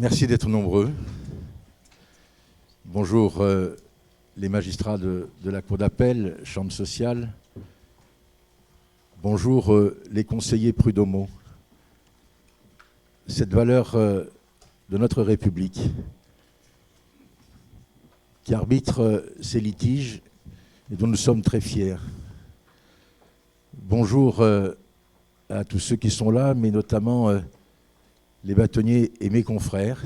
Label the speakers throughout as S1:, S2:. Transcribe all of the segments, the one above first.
S1: Merci d'être nombreux. Bonjour les magistrats de la Cour d'appel, Chambre sociale. Bonjour les conseillers prud'homaux. Cette valeur de notre République qui arbitre ces litiges et dont nous sommes très fiers. Bonjour à tous ceux qui sont là, mais notamment les bâtonniers et mes confrères.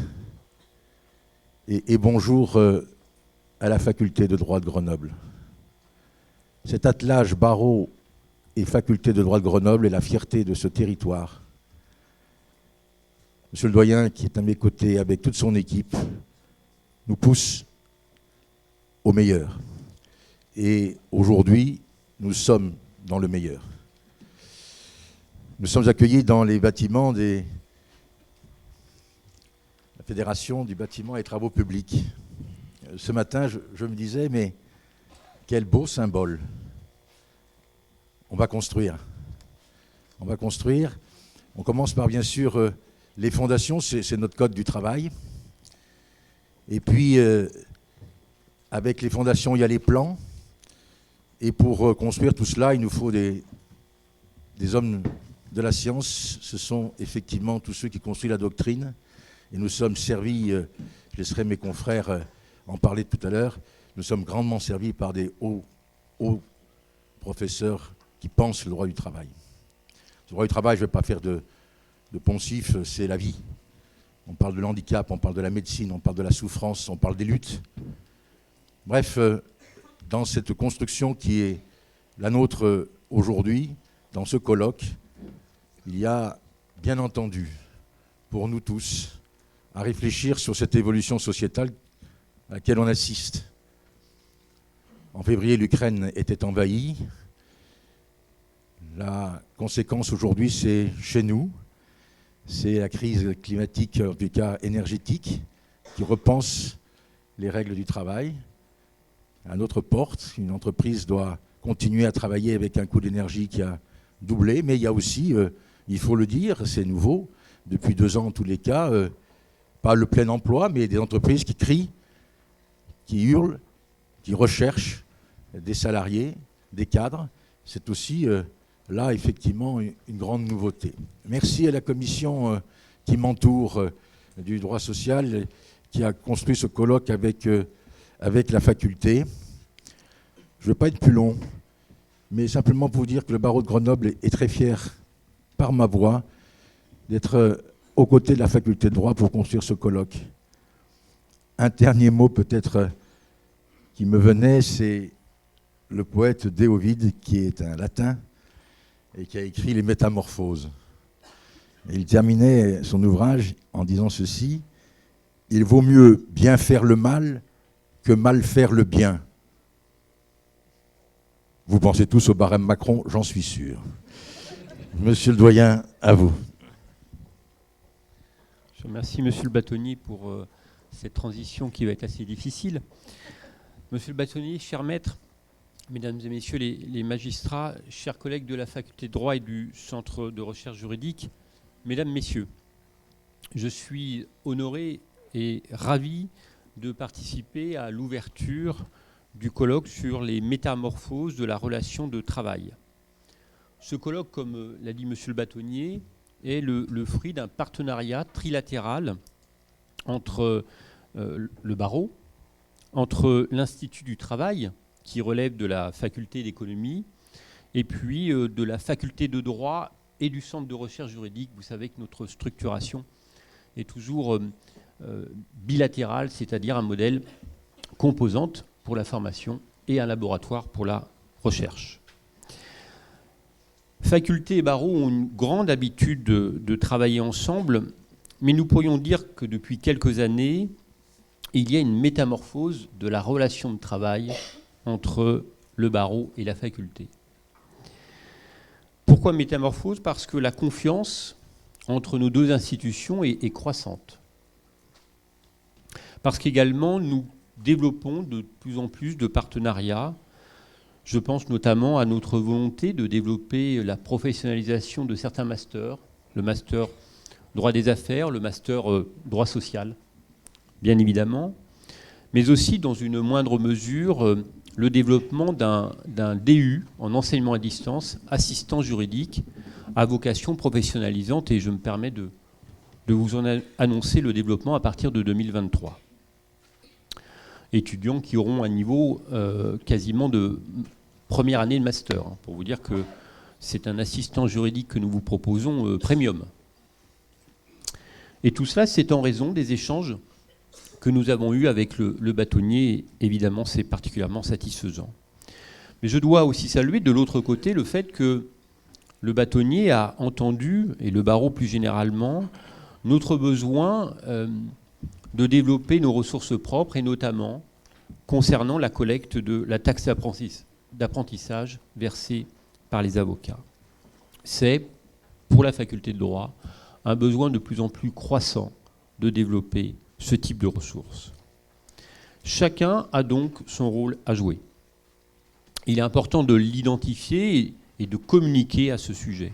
S1: Et bonjour à la faculté de droit de Grenoble. Cet attelage barreau et faculté de droit de Grenoble est la fierté de ce territoire. Monsieur le doyen, qui est à mes côtés avec toute son équipe, nous pousse au meilleur. Et aujourd'hui, nous sommes dans le meilleur. Nous sommes accueillis dans les bâtiments de la Fédération du bâtiment et travaux publics. Ce matin, je me disais, mais quel beau symbole. On va construire. On va construire. On commence par, bien sûr, les fondations, c'est notre code du travail. Et puis, avec les fondations, il y a les plans. Et pour construire tout cela, il nous faut des hommes de la science. Ce sont effectivement tous ceux qui construisent la doctrine. Et nous sommes servis, je laisserai mes confrères en parler tout à l'heure, nous sommes grandement servis par des hauts professeurs qui pensent le droit du travail. Le droit du travail, je ne vais pas faire de poncif, c'est la vie. On parle de l'handicap, on parle de la médecine, on parle de la souffrance, on parle des luttes. Bref, dans cette construction qui est la nôtre aujourd'hui, dans ce colloque, il y a bien entendu, pour nous tous, à réfléchir sur cette évolution sociétale à laquelle on assiste. En février, l'Ukraine était envahie. La conséquence aujourd'hui, c'est chez nous. C'est la crise climatique, en tout cas énergétique, qui repense les règles du travail. À notre porte, une entreprise doit continuer à travailler avec un coût d'énergie qui a doublé, mais il y a aussi, il faut le dire, c'est nouveau, depuis 2 ans en tous les cas, pas le plein emploi, mais des entreprises qui crient, qui hurlent, qui recherchent des salariés, des cadres. C'est aussi là, effectivement, une grande nouveauté. Merci à la commission qui m'entoure du droit social, qui a construit ce colloque avec la faculté. Je ne veux pas être plus long, mais simplement pour vous dire que le barreau de Grenoble est très fier, par ma voix, d'être aux côtés de la faculté de droit pour construire ce colloque. Un dernier mot peut-être qui me venait, c'est le poète Déovide, qui est un latin et qui a écrit les Métamorphoses. Et il terminait son ouvrage en disant ceci: « Il vaut mieux bien faire le mal que mal faire le bien. » Vous pensez tous au barème Macron, j'en suis sûr. Monsieur le doyen, à vous.
S2: Je remercie Monsieur le bâtonnier pour cette transition qui va être assez difficile. Monsieur le bâtonnier, cher maître, mesdames et messieurs les magistrats, chers collègues de la faculté de droit et du centre de recherche juridique, mesdames, messieurs, je suis honoré et ravi de participer à l'ouverture du colloque sur les métamorphoses de la relation de travail. Ce colloque, comme l'a dit Monsieur le bâtonnier, est le fruit d'un partenariat trilatéral entre le barreau, entre l'Institut du travail, qui relève de la faculté d'économie, et puis de la faculté de droit et du centre de recherche juridique. Vous savez que notre structuration est toujours bilatérale, c'est-à-dire un modèle composante pour la formation et un laboratoire pour la recherche. Faculté et barreau ont une grande habitude de travailler ensemble, mais nous pourrions dire que depuis quelques années, il y a une métamorphose de la relation de travail entre le barreau et la faculté. Pourquoi métamorphose? Parce que la confiance entre nos deux institutions est croissante. Parce qu'également, nous développons de plus en plus de partenariats. Je pense notamment à notre volonté de développer la professionnalisation de certains masters, le master droit des affaires, le master droit social, bien évidemment, mais aussi, dans une moindre mesure, le développement d'un DU en enseignement à distance, assistant juridique, à vocation professionnalisante, et je me permets de vous en annoncer le développement à partir de 2023. Étudiants qui auront un niveau quasiment de première année de master, hein, pour vous dire que c'est un assistant juridique que nous vous proposons premium. Et tout cela, c'est en raison des échanges que nous avons eus avec le bâtonnier. Évidemment, c'est particulièrement satisfaisant. Mais je dois aussi saluer de l'autre côté le fait que le bâtonnier a entendu, et le barreau plus généralement, notre besoin de développer nos ressources propres, et notamment concernant la collecte de la taxe d'apprentissage versée par les avocats. C'est, pour la faculté de droit, un besoin de plus en plus croissant de développer ce type de ressources. Chacun a donc son rôle à jouer. Il est important de l'identifier et de communiquer à ce sujet.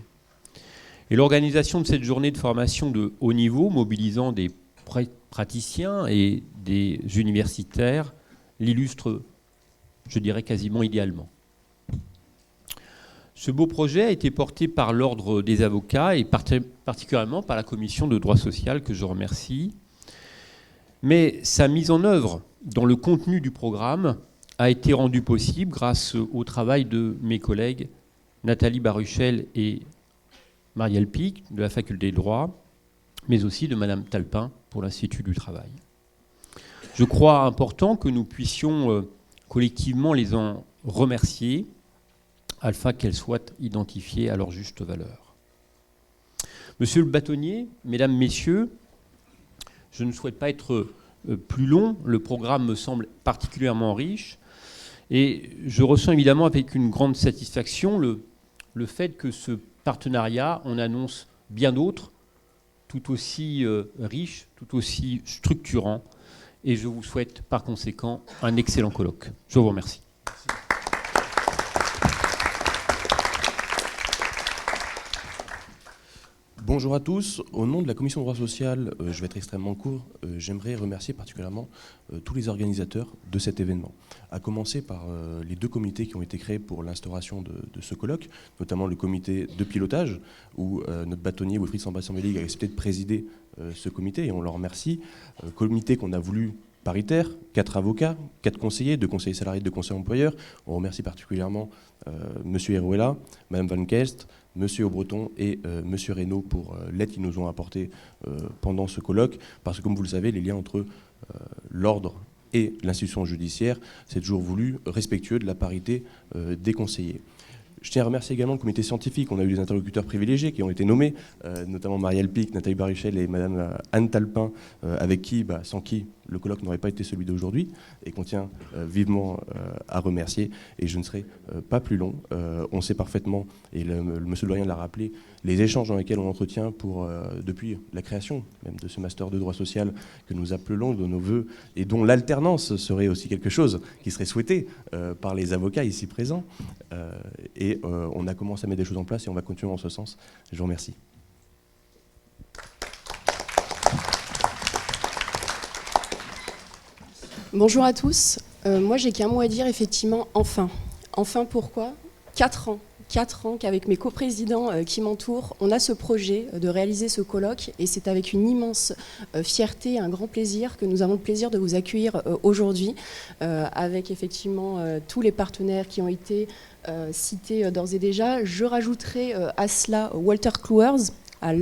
S2: Et l'organisation de cette journée de formation de haut niveau, mobilisant des praticiens et des universitaires, l'illustre, je dirais, quasiment idéalement. Ce beau projet a été porté par l'Ordre des avocats et particulièrement par la commission de droit social, que je remercie. Mais sa mise en œuvre dans le contenu du programme a été rendue possible grâce au travail de mes collègues Nathalie Baruchel et Marielle Pic de la faculté de droit, mais aussi de Madame Talpin pour l'Institut du travail. Je crois important que nous puissions collectivement les en remercier, afin qu'elles soient identifiées à leur juste valeur. Monsieur le bâtonnier, mesdames, messieurs, je ne souhaite pas être plus long, le programme me semble particulièrement riche, et je ressens évidemment avec une grande satisfaction le fait que ce partenariat en annonce bien d'autres, tout aussi riches, tout aussi structurants, et je vous souhaite par conséquent un excellent colloque. Je vous remercie.
S3: Bonjour à tous. Au nom de la Commission de droit social, je vais être extrêmement court. J'aimerais remercier particulièrement tous les organisateurs de cet événement. À commencer par les deux comités qui ont été créés pour l'instauration de ce colloque, notamment le comité de pilotage, où notre bâtonnier Wilfried Sambasambélig a accepté de présider ce comité, et on leur remercie. Comité qu'on a voulu paritaire, 4 avocats, 4 conseillers, 2 conseillers salariés, 2 conseillers employeurs. On remercie particulièrement M. Herouella, Mme Van Kelst, M. Aubreton et M. Reynaud pour l'aide qu'ils nous ont apportée pendant ce colloque, parce que comme vous le savez, les liens entre l'ordre et l'institution judiciaire, c'est toujours voulu respectueux de la parité des conseillers. Je tiens à remercier également le comité scientifique. On a eu des interlocuteurs privilégiés qui ont été nommés, notamment Marielle Pic, Nathalie Baruchel et Madame Anne Talpin, avec qui, sans qui le colloque n'aurait pas été celui d'aujourd'hui, et qu'on tient vivement à remercier. Et je ne serai pas plus long. On sait parfaitement, et le monsieur le doyen l'a rappelé, les échanges dans lesquels on entretient depuis la création même de ce master de droit social que nous appelons de nos voeux, et dont l'alternance serait aussi quelque chose qui serait souhaité par les avocats ici présents. Et on a commencé à mettre des choses en place et on va continuer en ce sens. Je vous remercie.
S4: Bonjour à tous. Moi, j'ai qu'un mot à dire, effectivement, enfin. Enfin, pourquoi ? 4 ans. 4 ans qu'avec mes coprésidents qui m'entourent, on a ce projet de réaliser ce colloque, et c'est avec une immense fierté, un grand plaisir que nous avons le plaisir de vous accueillir aujourd'hui, avec effectivement tous les partenaires qui ont été cités d'ores et déjà. Je rajouterai à cela Walter Kluers, à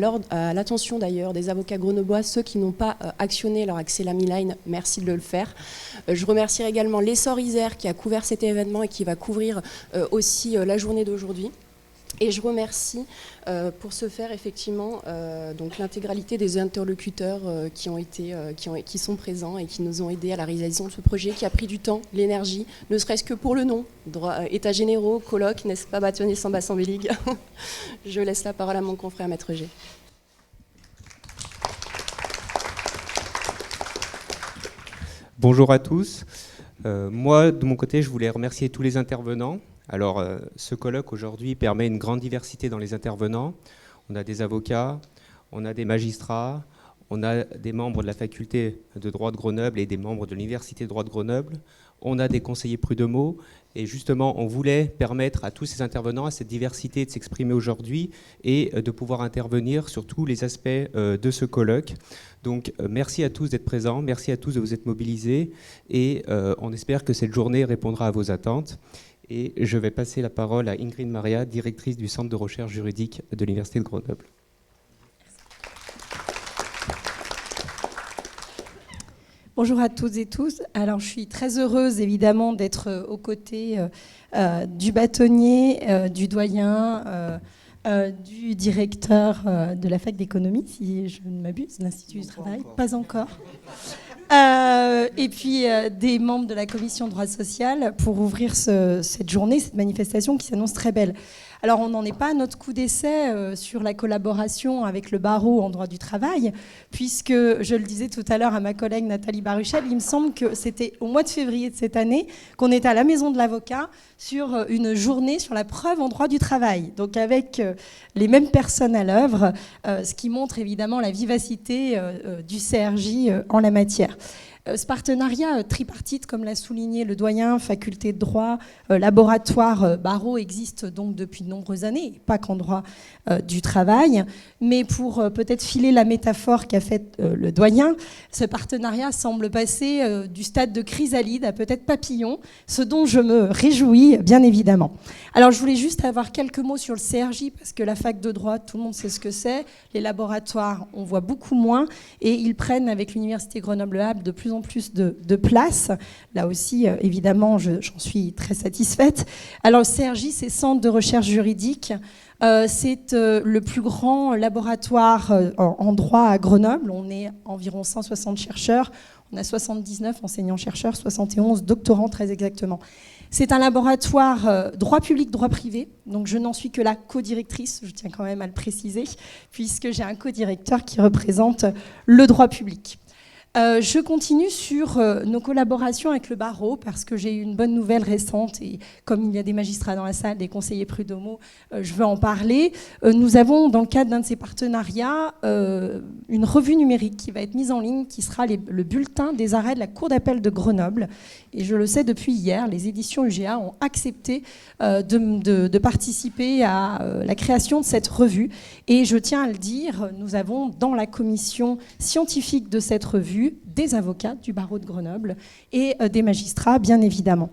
S4: l'attention d'ailleurs des avocats grenoblois, ceux qui n'ont pas actionné leur accès Line, merci de le faire. Je remercierai également l'Essor Isère qui a couvert cet événement et qui va couvrir aussi la journée d'aujourd'hui. Et je remercie pour ce faire effectivement donc l'intégralité des interlocuteurs qui sont présents et qui nous ont aidés à la réalisation de ce projet qui a pris du temps, l'énergie, ne serait-ce que pour le nom, États généraux, colloque, n'est-ce pas, bâtonnier Sambasambélig. Je laisse la parole à mon confrère Maître G.
S5: Bonjour à tous. Moi, de mon côté, je voulais remercier tous les intervenants. Alors, ce colloque aujourd'hui permet une grande diversité dans les intervenants. On a des avocats, On a des magistrats, on a des membres de la faculté de droit de Grenoble et des membres de l'université de droit de Grenoble, on a des conseillers prud'homaux, et justement on voulait permettre à tous ces intervenants, à cette diversité de s'exprimer aujourd'hui et de pouvoir intervenir sur tous les aspects de ce colloque. Donc merci à tous d'être présents, merci à tous de vous être mobilisés, et on espère que cette journée répondra à vos attentes. Et je vais passer la parole à Ingrid Maria, directrice du Centre de recherche juridique de l'Université de Grenoble.
S6: Bonjour à toutes et tous. Alors, je suis très heureuse, évidemment, d'être aux côtés du bâtonnier, du doyen, du directeur de la fac d'économie, si je ne m'abuse, l'Institut du Travail. Pas encore. Et puis des membres de la commission droit social pour ouvrir cette journée, cette manifestation qui s'annonce très belle. Alors on n'en est pas à notre coup d'essai sur la collaboration avec le barreau en droit du travail, puisque je le disais tout à l'heure à ma collègue Nathalie Baruchel, il me semble que c'était au mois de février de cette année qu'on était à la Maison de l'Avocat sur une journée sur la preuve en droit du travail, donc avec les mêmes personnes à l'œuvre, ce qui montre évidemment la vivacité du CRJ en la matière. Ce partenariat tripartite, comme l'a souligné le doyen, faculté de droit, laboratoire, barreau, existe donc depuis de nombreuses années, pas qu'en droit du travail. Mais pour peut-être filer la métaphore qu'a faite le doyen, ce partenariat semble passer du stade de chrysalide à peut-être papillon, ce dont je me réjouis, bien évidemment. Alors je voulais juste avoir quelques mots sur le CRJ, parce que la fac de droit, tout le monde sait ce que c'est. Les laboratoires, on voit beaucoup moins, et ils prennent avec l'Université Grenoble-Alpes de plus en plus de place. Là aussi, évidemment, j'en suis très satisfaite. Alors, le CRJ, c'est Centre de recherche juridique. C'est le plus grand laboratoire en droit à Grenoble. On est environ 160 chercheurs. On a 79 enseignants-chercheurs, 71 doctorants très exactement. C'est un laboratoire droit public, droit privé. Donc, je n'en suis que la co-directrice, je tiens quand même à le préciser, puisque j'ai un co-directeur qui représente le droit public. Je continue sur nos collaborations avec le barreau parce que j'ai eu une bonne nouvelle récente et comme il y a des magistrats dans la salle, des conseillers prud'homaux, je veux en parler. Nous avons dans le cadre d'un de ces partenariats une revue numérique qui va être mise en ligne qui sera le bulletin des arrêts de la Cour d'appel de Grenoble. Et je le sais depuis hier, les éditions UGA ont accepté de participer à la création de cette revue. Et je tiens à le dire, nous avons dans la commission scientifique de cette revue des avocats du barreau de Grenoble et des magistrats, bien évidemment.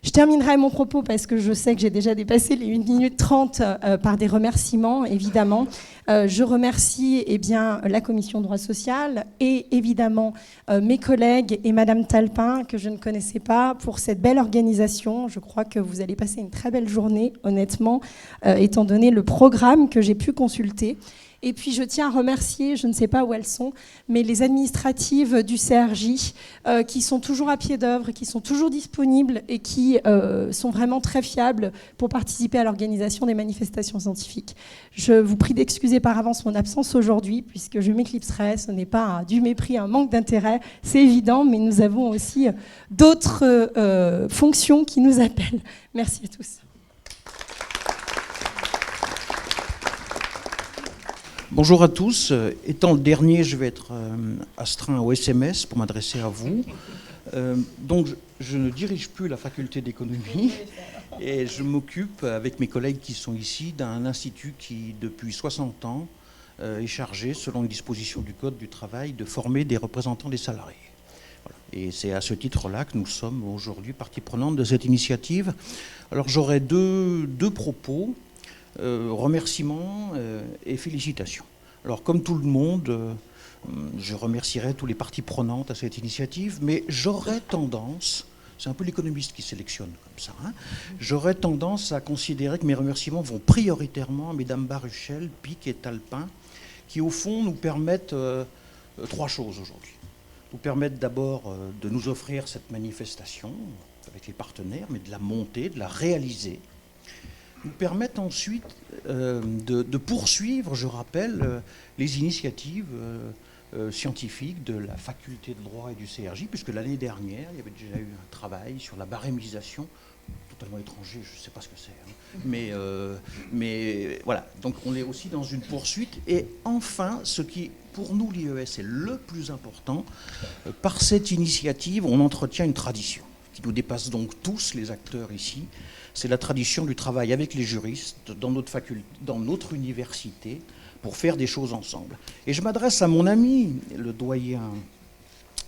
S6: Je terminerai mon propos parce que je sais que j'ai déjà dépassé les 1 minute 30 par des remerciements, évidemment. Je remercie la commission droit social et évidemment mes collègues et Madame Talpin, que je ne connaissais pas, pour cette belle organisation. Je crois que vous allez passer une très belle journée, honnêtement, étant donné le programme que j'ai pu consulter. Et puis je tiens à remercier, je ne sais pas où elles sont, mais les administratives du CRJ qui sont toujours à pied d'œuvre, qui sont toujours disponibles et qui sont vraiment très fiables pour participer à l'organisation des manifestations scientifiques. Je vous prie d'excuser par avance mon absence aujourd'hui, puisque je m'éclipserai. Ce n'est pas du mépris, un manque d'intérêt, c'est évident, mais nous avons aussi d'autres fonctions qui nous appellent. Merci à tous.
S7: Bonjour à tous. Étant le dernier, je vais être astreint au SMS pour m'adresser à vous. Donc, je ne dirige plus la faculté d'économie et je m'occupe, avec mes collègues qui sont ici, d'un institut qui, depuis 60 ans, est chargé, selon les dispositions du Code du travail, de former des représentants des salariés. Voilà. Et c'est à ce titre-là que nous sommes aujourd'hui partie prenante de cette initiative. Alors, j'aurai deux propos. Remerciements et félicitations. Alors, comme tout le monde, je remercierai tous les parties prenantes à cette initiative, mais j'aurais tendance, c'est un peu l'économiste qui sélectionne comme ça, j'aurais tendance à considérer que mes remerciements vont prioritairement à mesdames Baruchel, Pic et Talpin, qui au fond nous permettent trois choses aujourd'hui. Nous permettent d'abord de nous offrir cette manifestation avec les partenaires, mais de la monter, de la réaliser. Nous permettent ensuite de poursuivre, je rappelle, les initiatives scientifiques de la faculté de droit et du CRJ, puisque l'année dernière, il y avait déjà eu un travail sur la barémisation. totalement étranger, je ne sais pas ce que c'est. Hein. Mais voilà, donc on est aussi dans une poursuite. Et enfin, ce qui, pour nous, l'IES est le plus important, par cette initiative, on entretient une tradition qui nous dépasse donc tous les acteurs ici. C'est la tradition du travail avec les juristes dans notre faculté, dans notre université, pour faire des choses ensemble. Et je m'adresse à mon ami, le doyen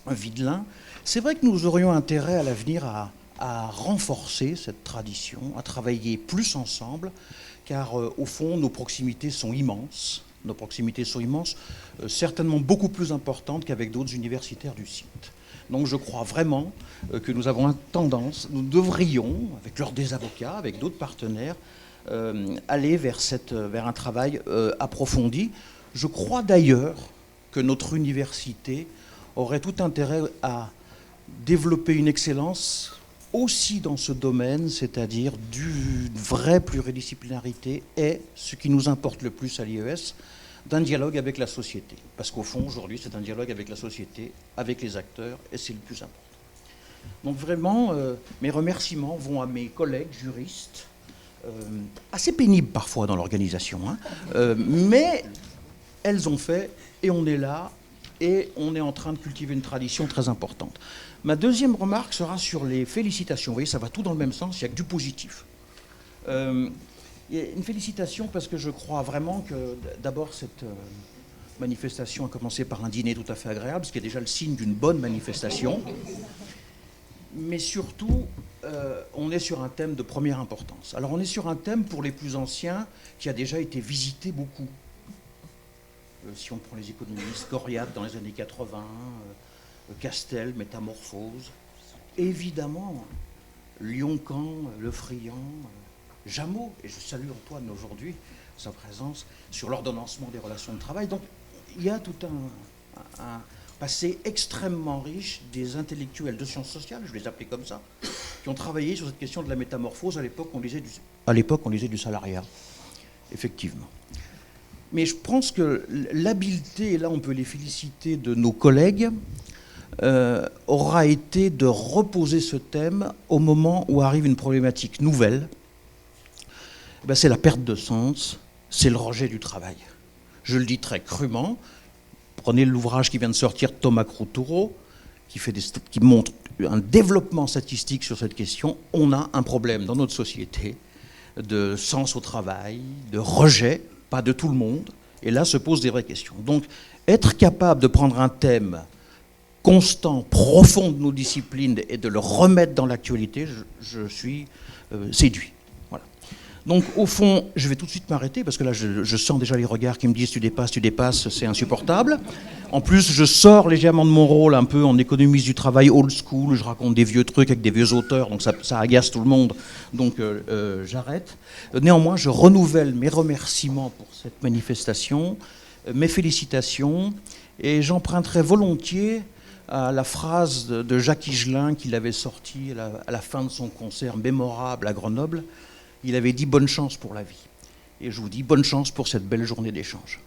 S7: Videlin. C'est vrai que nous aurions intérêt à l'avenir à renforcer cette tradition, à travailler plus ensemble, car au fond, nos proximités sont immenses. Nos proximités sont immenses, certainement beaucoup plus importantes qu'avec d'autres universitaires du site. Donc je crois vraiment que nous avons tendance, nous devrions, avec l'ordre des avocats, avec d'autres partenaires, aller vers un travail approfondi. Je crois d'ailleurs que notre université aurait tout intérêt à développer une excellence aussi dans ce domaine, c'est-à-dire d'une vraie pluridisciplinarité, est ce qui nous importe le plus à l'IES, d'un dialogue avec la société. Parce qu'au fond, aujourd'hui, c'est un dialogue avec la société, avec les acteurs, et c'est le plus important. Donc vraiment, mes remerciements vont à mes collègues juristes, assez pénibles parfois dans l'organisation, hein, mais elles ont fait, et on est là, et on est en train de cultiver une tradition très importante. Ma deuxième remarque sera sur les félicitations. Vous voyez, ça va tout dans le même sens, il n'y a que du positif. Il y a une félicitation parce que je crois vraiment que d'abord cette manifestation a commencé par un dîner tout à fait agréable, ce qui est déjà le signe d'une bonne manifestation. Mais surtout, on est sur un thème de première importance. Alors on est sur un thème pour les plus anciens qui a déjà été visité beaucoup. Si on prend les économistes, Goriat dans les années 80, Castel, Métamorphose, évidemment, Lyon-Camp, Le Friand, Jameau, et je salue Antoine aujourd'hui, sa présence, sur l'ordonnancement des relations de travail. Donc il y a tout un passé extrêmement riche des intellectuels de sciences sociales, je vais les appeler comme ça, qui ont travaillé sur cette question de la métamorphose. À l'époque, on lisait du salariat, effectivement. Mais je pense que l'habileté, et là on peut les féliciter, de nos collègues, aura été de reposer ce thème au moment où arrive une problématique nouvelle. Ben, c'est la perte de sens, c'est le rejet du travail. Je le dis très crûment. Prenez l'ouvrage qui vient de sortir de Thomas Croutouro, qui montre un développement statistique sur cette question. On a un problème dans notre société de sens au travail, de rejet, pas de tout le monde. Et là se posent des vraies questions. Donc, être capable de prendre un thème constant, profond de nos disciplines et de le remettre dans l'actualité, je suis séduit. Voilà. Donc, au fond, je vais tout de suite m'arrêter parce que là, je sens déjà les regards qui me disent tu dépasses, c'est insupportable. En plus, je sors légèrement de mon rôle un peu en économiste du travail old school, je raconte des vieux trucs avec des vieux auteurs, donc ça agace tout le monde, donc j'arrête. Néanmoins, je renouvelle mes remerciements pour cette manifestation, mes félicitations, et j'emprunterai volontiers à la phrase de Jacques Higelin qu'il avait sortie à la fin de son concert mémorable à Grenoble. Il avait dit « Bonne chance pour la vie ». Et je vous dis bonne chance pour cette belle journée d'échange.